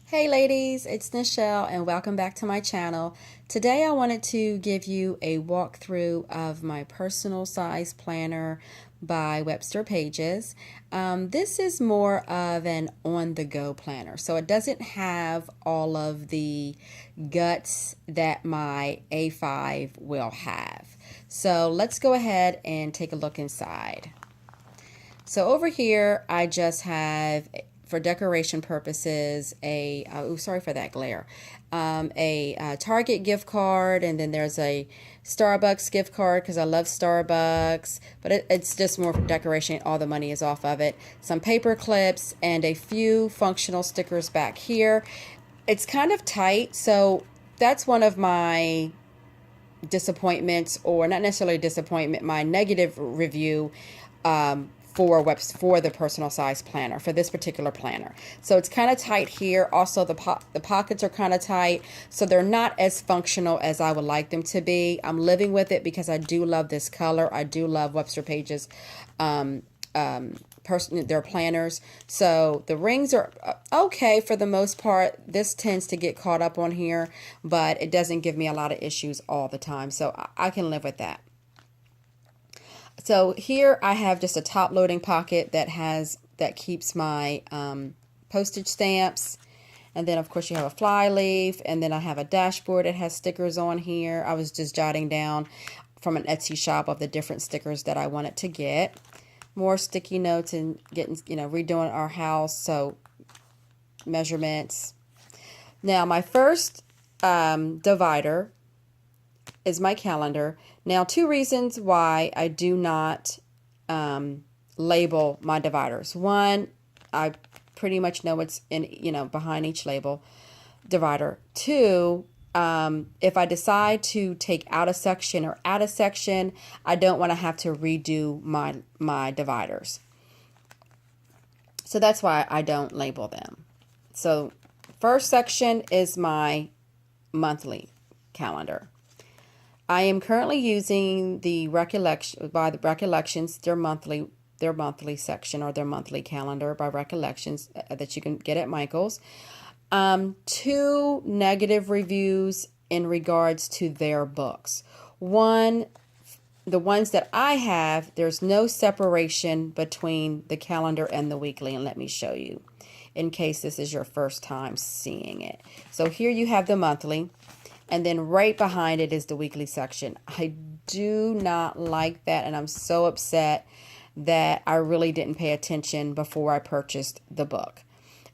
Hey ladies, it's Nichelle and welcome back to my channel. Today I wanted to give you a walkthrough of my personal size planner by Webster Pages. This is more of an on-the-go planner, so it doesn't have all of the guts that my A5 will have. So let's go ahead and take a look inside. So over here I just have, for decoration purposes, sorry for that glare, Target gift card, and then there's a Starbucks gift card because I love Starbucks, but it's just more for decoration. All the money is off of it. Some paper clips and a few functional stickers back here. It's kind of tight, so that's one of my disappointments, or not necessarily disappointment, my negative review for the personal size planner, for this particular planner. So it's kind of tight here. Also the pockets are kind of tight, so they're not as functional as I would like them to be. I'm living with it because I do love this color. I do love Webster Pages their planners. So the rings are okay for the most part. This tends to get caught up on here, but it doesn't give me a lot of issues all the time, so I can live with that. So here I have just a top loading pocket that keeps my postage stamps, and then of course you have a fly leaf, and then I have a dashboard that has stickers on here. I was just jotting down from an Etsy shop of the different stickers that I wanted to get. More sticky notes and getting, redoing our house, so measurements. Now my first divider is my calendar. Now, two reasons why I do not label my dividers. One, I pretty much know what's in, behind each label divider. Two, if I decide to take out a section or add a section, I don't want to have to redo my dividers. So that's why I don't label them. So first section is my monthly calendar. I am currently using the Recollections, their monthly section, or their monthly calendar by Recollections that you can get at Michael's. Two negative reviews in regards to their books. One, the ones that I have, there's no separation between the calendar and the weekly, and let me show you in case this is your first time seeing it. So here you have the monthly, and then right behind it is the weekly section. I do not like that, and I'm so upset that I really didn't pay attention before I purchased the book.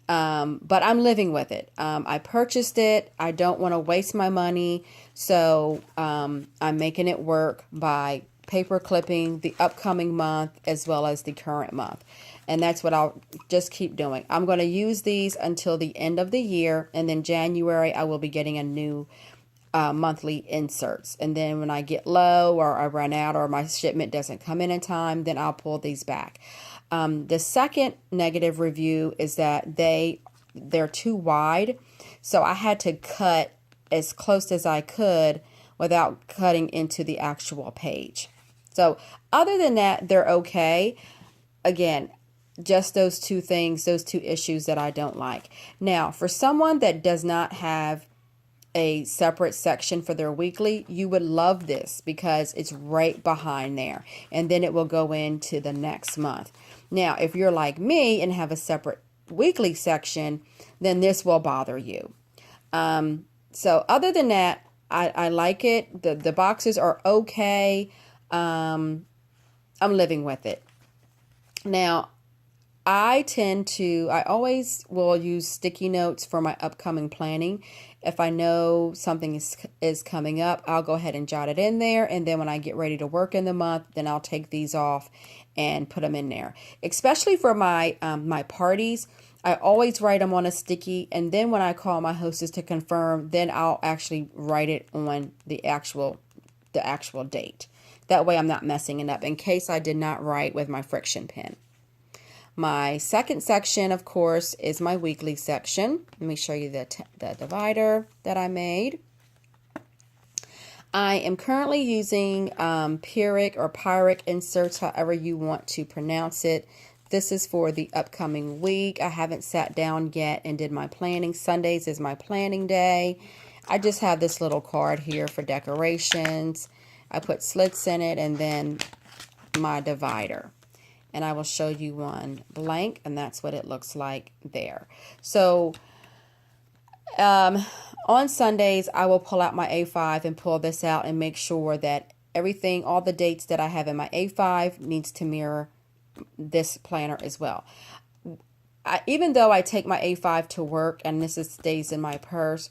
But I'm living with it. I purchased it. I don't want to waste my money, so I'm making it work by paper clipping the upcoming month as well as the current month. And that's what I'll just keep doing. I'm going to use these until the end of the year, and then January I will be getting a new monthly inserts, and then when I get low or I run out or my shipment doesn't come in time, then I'll pull these back. The second negative review is that they're too wide, so I had to cut as close as I could without cutting into the actual page. So other than that, they're okay. Again, just those two things, those two issues that I don't like. Now, for someone that does not have a separate section for their weekly, you would love this because it's right behind there, and then it will go into the next month. Now, if you're like me and have a separate weekly section, then this will bother you. So other than that, I like it. The boxes are okay. I'm living with it. Now, I always will use sticky notes for my upcoming planning. If I know something is coming up, I'll go ahead and jot it in there. And then when I get ready to work in the month, then I'll take these off and put them in there. Especially for my parties, I always write them on a sticky. And then when I call my hostess to confirm, then I'll actually write it on the actual date. That way I'm not messing it up in case I did not write with my friction pen. My second section, of course, is my weekly section. Let me show you the divider that I made. I am currently using Pyrrhic or Pyrrhic inserts, however you want to pronounce it. this is for the upcoming week. I haven't sat down yet and did my planning. Sundays is my planning day. I just have this little card here for decorations. I put slits in it and then my divider. And I will show you one blank, and that's what it looks like there. So on Sundays, I will pull out my A5 and pull this out and make sure that everything, all the dates that I have in my A5 needs to mirror this planner as well. Even though I take my A5 to work and this stays in my purse,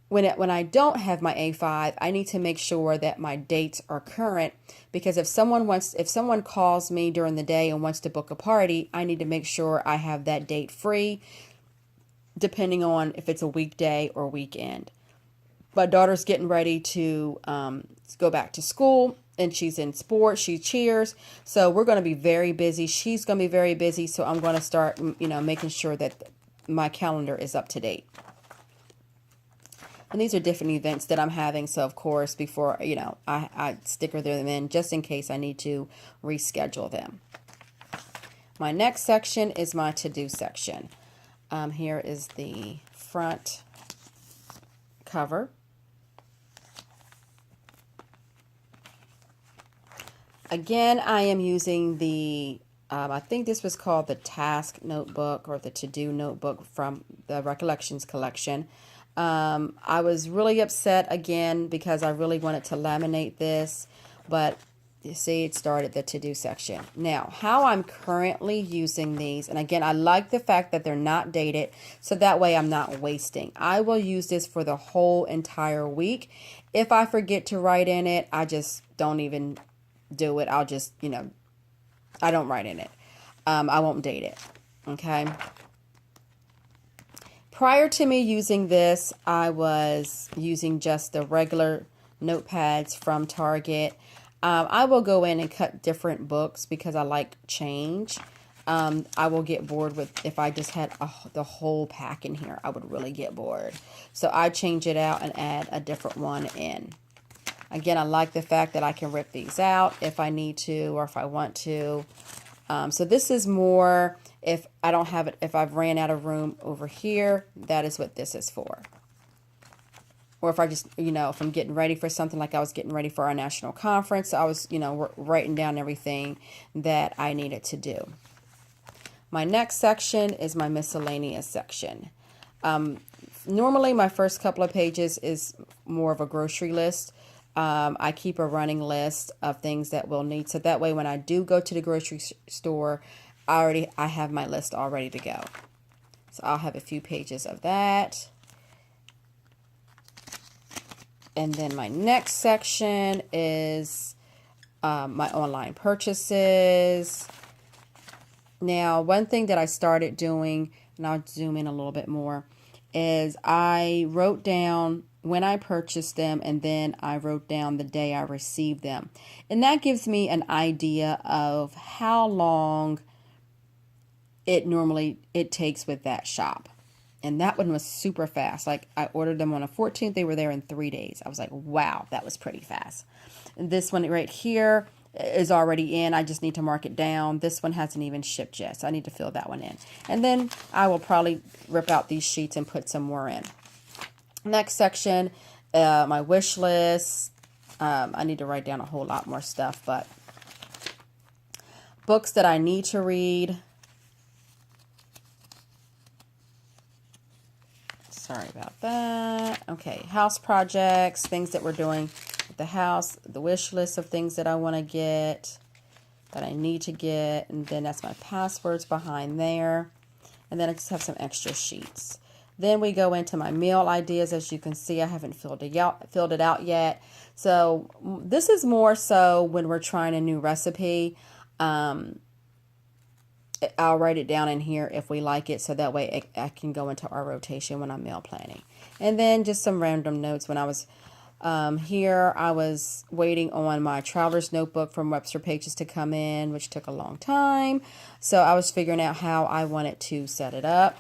when I don't have my A5, I need to make sure that my dates are current, because if someone calls me during the day and wants to book a party, I need to make sure I have that date free, depending on if it's a weekday or weekend. My daughter's getting ready to go back to school, and she's in sports, she cheers, so we're going to be very busy. She's going to be very busy, so I'm going to start, making sure that my calendar is up to date. And these are different events that I'm having, so of course, before, I sticker them in just in case I need to reschedule them. My next section is my to-do section. Here is the front cover. Again, I am using the, I think this was called the Task Notebook or the To-Do Notebook from the Recollections collection. I was really upset again because I really wanted to laminate this, but you see it started the to-do section. Now, how I'm currently using these, and again, I like the fact that they're not dated, so that way I'm not wasting. I will use this for the whole entire week. If I forget to write in it, I just don't even do it. I'll just, I don't write in it. I won't date it. Okay. Prior to me using this, I was using just the regular notepads from Target. I will go in and cut different books because I like change. I will get bored with, if I just had the whole pack in here, I would really get bored. So I change it out and add a different one in. Again, I like the fact that I can rip these out if I need to or if I want to. So this is more if I don't have it, if I've ran out of room over here, that is what this is for. Or if I just, if I'm getting ready for something, like I was getting ready for our national conference, I was, writing down everything that I needed to do. My next section is my miscellaneous section. Normally my first couple of pages is more of a grocery list. I keep a running list of things that we'll need, so that way when I do go to the grocery store, I have my list all ready to go. So I'll have a few pages of that. And then my next section is my online purchases. Now, one thing that I started doing, and I'll zoom in a little bit more, is I wrote down when I purchased them, and then I wrote down the day I received them. And that gives me an idea of how long it takes with that shop. And that one was super fast. Like, I ordered them on the 14th. They were there in 3 days. I was like, wow, that was pretty fast. And this one right here is already in. I just need to mark it down. This one hasn't even shipped yet, so I need to fill that one in. And then I will probably rip out these sheets and put some more in. Next section, my wish list. I need to write down a whole lot more stuff, but books that I need to read. Sorry about that. Okay, house projects, things that we're doing with the house, the wish list of things that I want to get, that I need to get, and then that's my passwords behind there. And then I just have some extra sheets. Then we go into my meal ideas. As you can see, I haven't filled it out yet. So this is more so when we're trying a new recipe. I'll write it down in here if we like it, so that way I can go into our rotation when I'm meal planning. And then just some random notes. When I was here, I was waiting on my traveler's notebook from Webster Pages to come in, which took a long time. So I was figuring out how I wanted to set it up.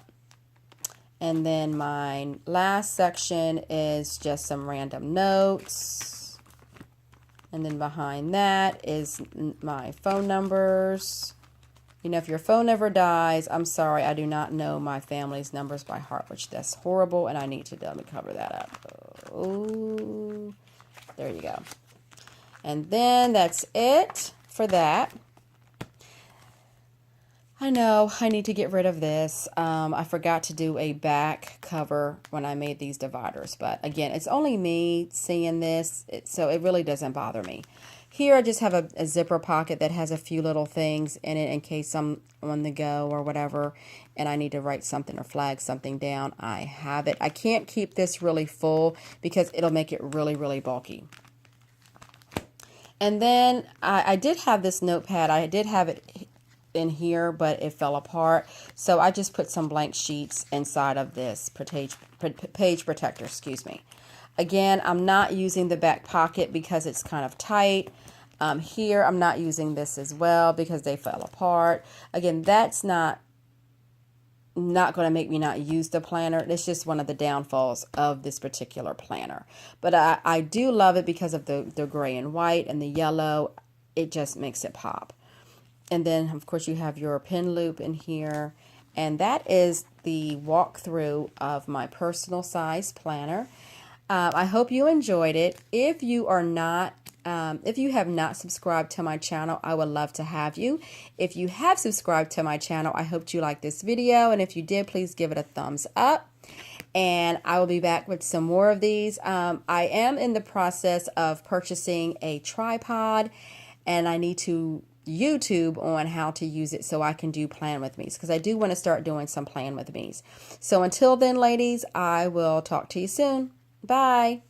And then my last section is just some random notes. And then behind that is my phone numbers. You know, if your phone ever dies, I'm sorry, I do not know my family's numbers by heart, which that's horrible, and I need to, let me cover that up. Oh, there you go. And then that's it for that. I know I need to get rid of this. I forgot to do a back cover when I made these dividers, but again, it's only me seeing this, so it really doesn't bother me. Here I just have a zipper pocket that has a few little things in it in case I'm on the go or whatever, and I need to write something or flag something down. I have it. I can't keep this really full because it'll make it really, really bulky. And then I did have this notepad. I did have it in here, but it fell apart. So I just put some blank sheets inside of this page protector, excuse me. Again, I'm not using the back pocket because it's kind of tight. Here, I'm not using this as well because they fell apart. Again, that's not going to make me not use the planner. It's just one of the downfalls of this particular planner. But I do love it because of the gray and white and the yellow. It just makes it pop. And then, of course, you have your pin loop in here. And that is the walkthrough of my personal size planner. I hope you enjoyed it. If you are not, if you have not subscribed to my channel, I would love to have you. If you have subscribed to my channel, I hope you liked this video. And if you did, please give it a thumbs up. And I will be back with some more of these. I am in the process of purchasing a tripod, and I need to YouTube on how to use it so I can do plan with me's, because I do want to start doing some plan with me's. So until then, ladies, I will talk to you soon. Bye.